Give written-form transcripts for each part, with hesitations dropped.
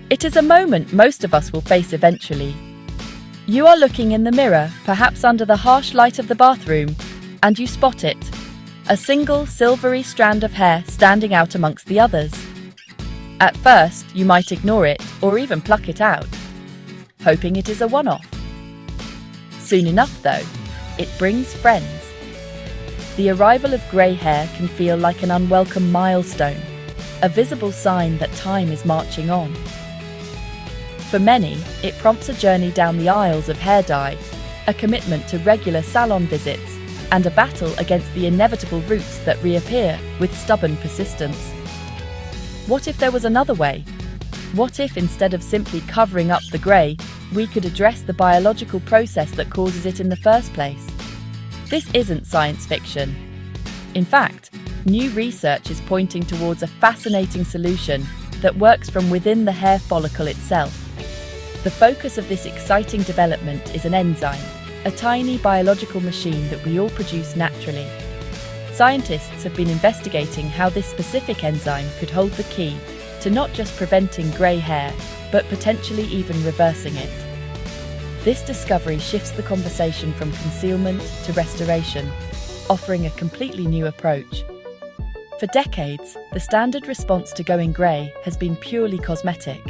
It is a moment most of us will face eventually. You are looking in the mirror, perhaps under the harsh light of the bathroom, and you spot it. A single silvery strand of hair standing out amongst the others. At first, you might ignore it or even pluck it out, hoping it is a one-off. Soon enough, though, it brings friends. The arrival of grey hair can feel like an unwelcome milestone, a visible sign that time is marching on. For many, it prompts a journey down the aisles of hair dye, a commitment to regular salon visits, and a battle against the inevitable roots that reappear with stubborn persistence. What if there was another way? What if, instead of simply covering up the grey, we could address the biological process that causes it in the first place? This isn't science fiction. In fact, new research is pointing towards a fascinating solution that works from within the hair follicle itself. The focus of this exciting development is an enzyme, a tiny biological machine that we all produce naturally. Scientists have been investigating how this specific enzyme could hold the key to not just preventing grey hair, but potentially even reversing it. This discovery shifts the conversation from concealment to restoration, offering a completely new approach. For decades, the standard response to going grey has been purely cosmetic.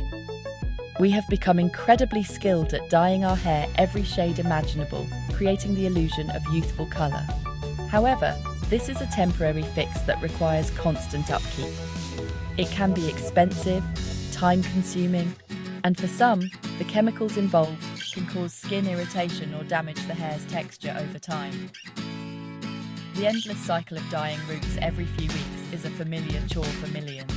We have become incredibly skilled at dyeing our hair every shade imaginable, creating the illusion of youthful colour. However, this is a temporary fix that requires constant upkeep. It can be expensive, time-consuming, and for some, the chemicals involved can cause skin irritation or damage the hair's texture over time. The endless cycle of dyeing roots every few weeks is a familiar chore for millions.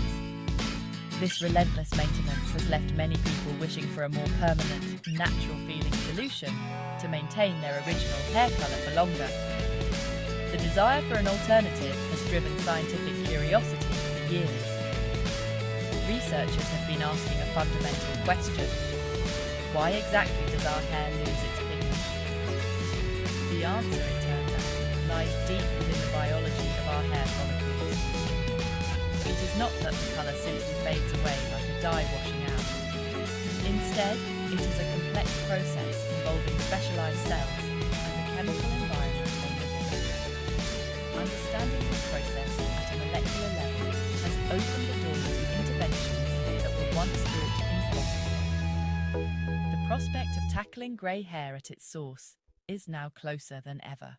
This relentless maintenance has left many people wishing for a more permanent, natural-feeling solution to maintain their original hair colour for longer. The desire for an alternative has driven scientific curiosity for years. Researchers have been asking a fundamental question: why exactly does our hair lose its pigment? The answer, it turns out, lies deep within the biology of our hair follicles. It is not that the colour simply fades away like a dye washing out. Instead, it is a complex process involving specialised cells and the chemical environment they live in. Understanding this process at a molecular level has opened the door to interventions that were once thought impossible. The prospect of tackling grey hair at its source is now closer than ever.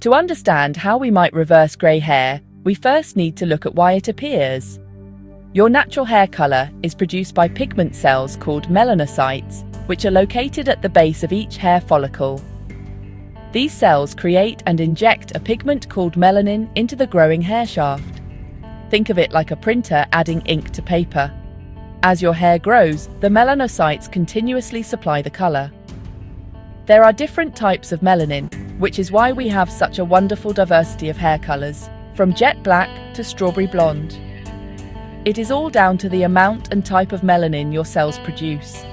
To understand how we might reverse grey hair, we first need to look at why it appears. Your natural hair colour is produced by pigment cells called melanocytes, which are located at the base of each hair follicle. These cells create and inject a pigment called melanin into the growing hair shaft. Think of it like a printer adding ink to paper. As your hair grows, the melanocytes continuously supply the colour. There are different types of melanin, which is why we have such a wonderful diversity of hair colours, from jet black to strawberry blonde. It is all down to the amount and type of melanin your cells produce.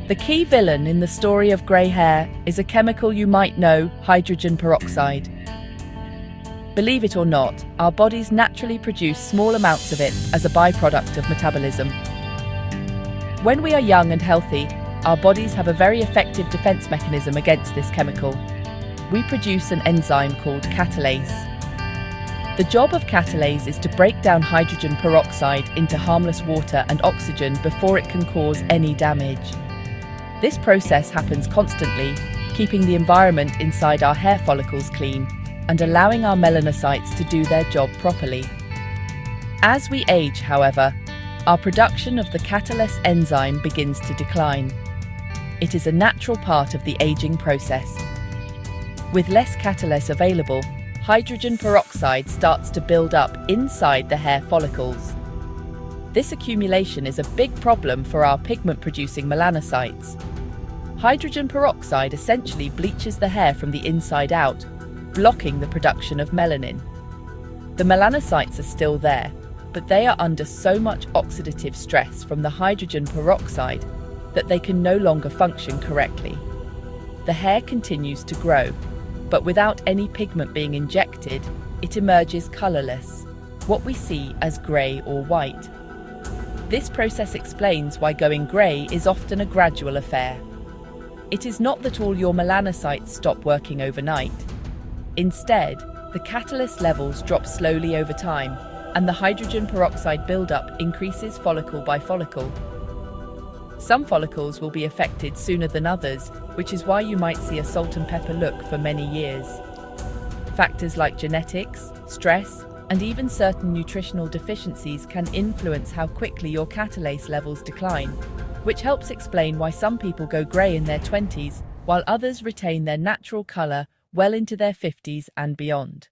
The key villain in the story of grey hair is a chemical you might know, hydrogen peroxide. Believe it or not, our bodies naturally produce small amounts of it as a byproduct of metabolism. When we are young and healthy, our bodies have a very effective defense mechanism against this chemical. We produce an enzyme called Catalase. The job of Catalase is to break down hydrogen peroxide into harmless water and oxygen before it can cause any damage. This process happens constantly, keeping the environment inside our hair follicles clean and allowing our melanocytes to do their job properly. As we age, however, our production of the Catalase enzyme begins to decline. It is a natural part of the aging process. With less Catalase available, hydrogen peroxide starts to build up inside the hair follicles. This accumulation is a big problem for our pigment-producing melanocytes. Hydrogen peroxide essentially bleaches the hair from the inside out, blocking the production of melanin. The melanocytes are still there, but they are under so much oxidative stress from the hydrogen peroxide that they can no longer function correctly. The hair continues to grow, but without any pigment being injected, it emerges colourless, what we see as grey or white. This process explains why going grey is often a gradual affair. It is not that all your melanocytes stop working overnight. Instead, the catalase levels drop slowly over time, and the hydrogen peroxide buildup increases follicle by follicle. Some follicles will be affected sooner than others, which is why you might see a salt and pepper look for many years. Factors like genetics, stress, and even certain nutritional deficiencies can influence how quickly your catalase levels decline, which helps explain why some people go grey in their 20s, while others retain their natural colour well into their 50s and beyond.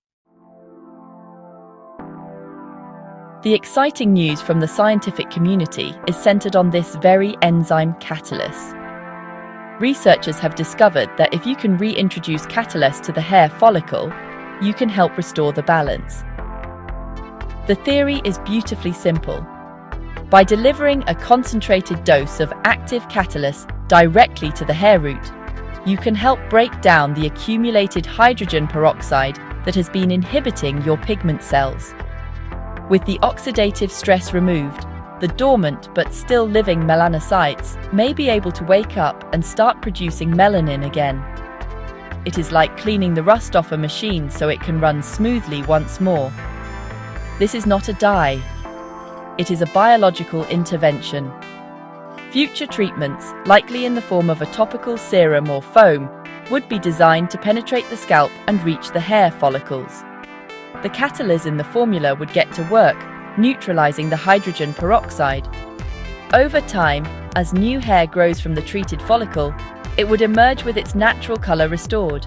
The exciting news from the scientific community is centered on this very enzyme Catalase. Researchers have discovered that if you can reintroduce Catalase to the hair follicle, you can help restore the balance. The theory is beautifully simple. By delivering a concentrated dose of active Catalase directly to the hair root, you can help break down the accumulated hydrogen peroxide that has been inhibiting your pigment cells. With the oxidative stress removed, the dormant but still living melanocytes may be able to wake up and start producing melanin again. It is like cleaning the rust off a machine so it can run smoothly once more. This is not a dye. It is a biological intervention. Future treatments, likely in the form of a topical serum or foam, would be designed to penetrate the scalp and reach the hair follicles. The catalase in the formula would get to work, neutralizing the hydrogen peroxide. Over time, as new hair grows from the treated follicle, it would emerge with its natural color restored.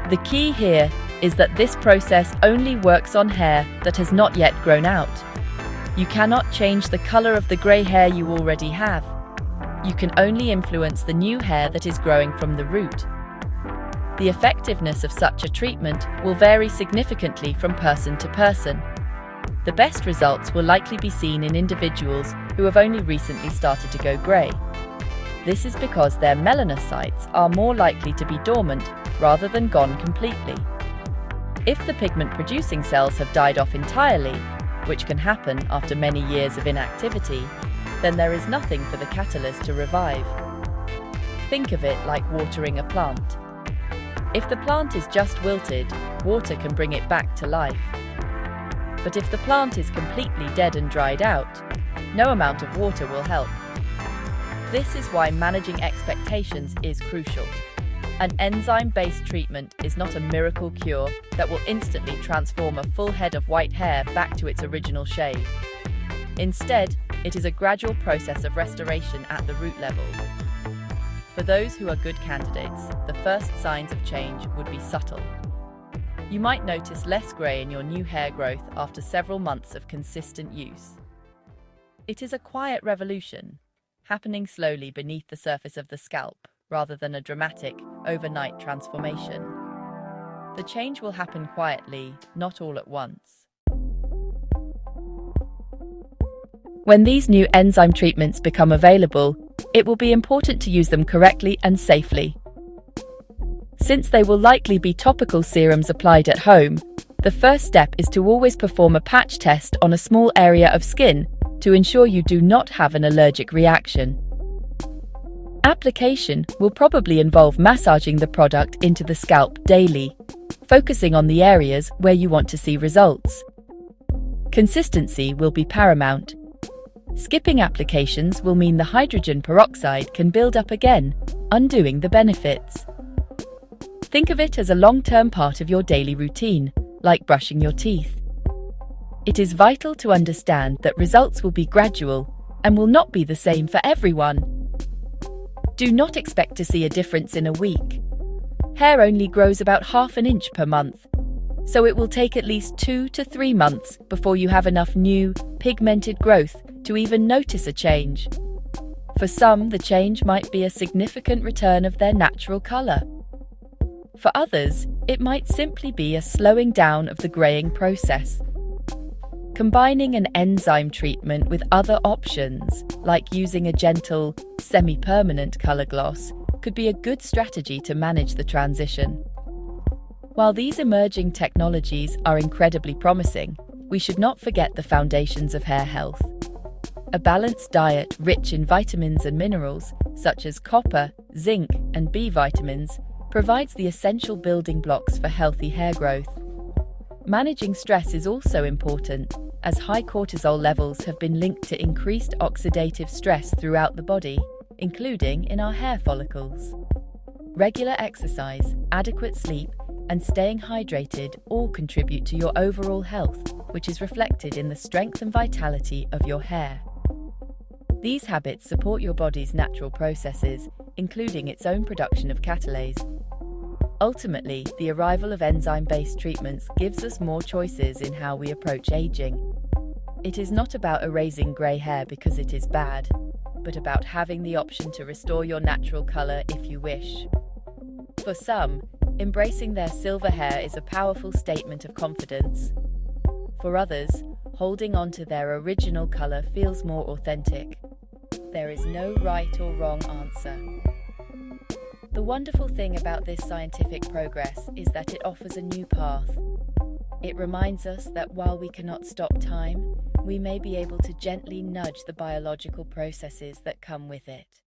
The key here is that this process only works on hair that has not yet grown out. You cannot change the color of the gray hair you already have. You can only influence the new hair that is growing from the root. The effectiveness of such a treatment will vary significantly from person to person. The best results will likely be seen in individuals who have only recently started to go grey. This is because their melanocytes are more likely to be dormant rather than gone completely. If the pigment-producing cells have died off entirely, which can happen after many years of inactivity, then there is nothing for the catalase to revive. Think of it like watering a plant. If the plant is just wilted, water can bring it back to life. But if the plant is completely dead and dried out, no amount of water will help. This is why managing expectations is crucial. An enzyme-based treatment is not a miracle cure that will instantly transform a full head of white hair back to its original shade. Instead, it is a gradual process of restoration at the root level. For those who are good candidates, the first signs of change would be subtle. You might notice less grey in your new hair growth after several months of consistent use. It is a quiet revolution, happening slowly beneath the surface of the scalp, rather than a dramatic, overnight transformation. The change will happen quietly, not all at once. When these new enzyme treatments become available, it will be important to use them correctly and safely. Since they will likely be topical serums applied at home, the first step is to always perform a patch test on a small area of skin to ensure you do not have an allergic reaction. Application will probably involve massaging the product into the scalp daily, focusing on the areas where you want to see results. Consistency will be paramount. Skipping applications will mean the hydrogen peroxide can build up again, undoing the benefits. Think of it as a long-term part of your daily routine, like brushing your teeth. It is vital to understand that results will be gradual and will not be the same for everyone. Do not expect to see a difference in a week. Hair only grows about half an inch per month, so it will take at least 2 to 3 months before you have enough new, pigmented growth to even notice a change. For some, the change might be a significant return of their natural color. For others, it might simply be a slowing down of the graying process. Combining an enzyme treatment with other options, like using a gentle, semi-permanent color gloss, could be a good strategy to manage the transition. While these emerging technologies are incredibly promising, we should not forget the foundations of hair health. A balanced diet rich in vitamins and minerals, such as copper, zinc, and B vitamins, provides the essential building blocks for healthy hair growth. Managing stress is also important, as high cortisol levels have been linked to increased oxidative stress throughout the body, including in our hair follicles. Regular exercise, adequate sleep, and staying hydrated all contribute to your overall health, which is reflected in the strength and vitality of your hair. These habits support your body's natural processes, including its own production of catalase. Ultimately, the arrival of enzyme-based treatments gives us more choices in how we approach aging. It is not about erasing grey hair because it is bad, but about having the option to restore your natural colour if you wish. For some, embracing their silver hair is a powerful statement of confidence. For others, holding on to their original colour feels more authentic. There is no right or wrong answer. The wonderful thing about this scientific progress is that it offers a new path. It reminds us that while we cannot stop time, we may be able to gently nudge the biological processes that come with it.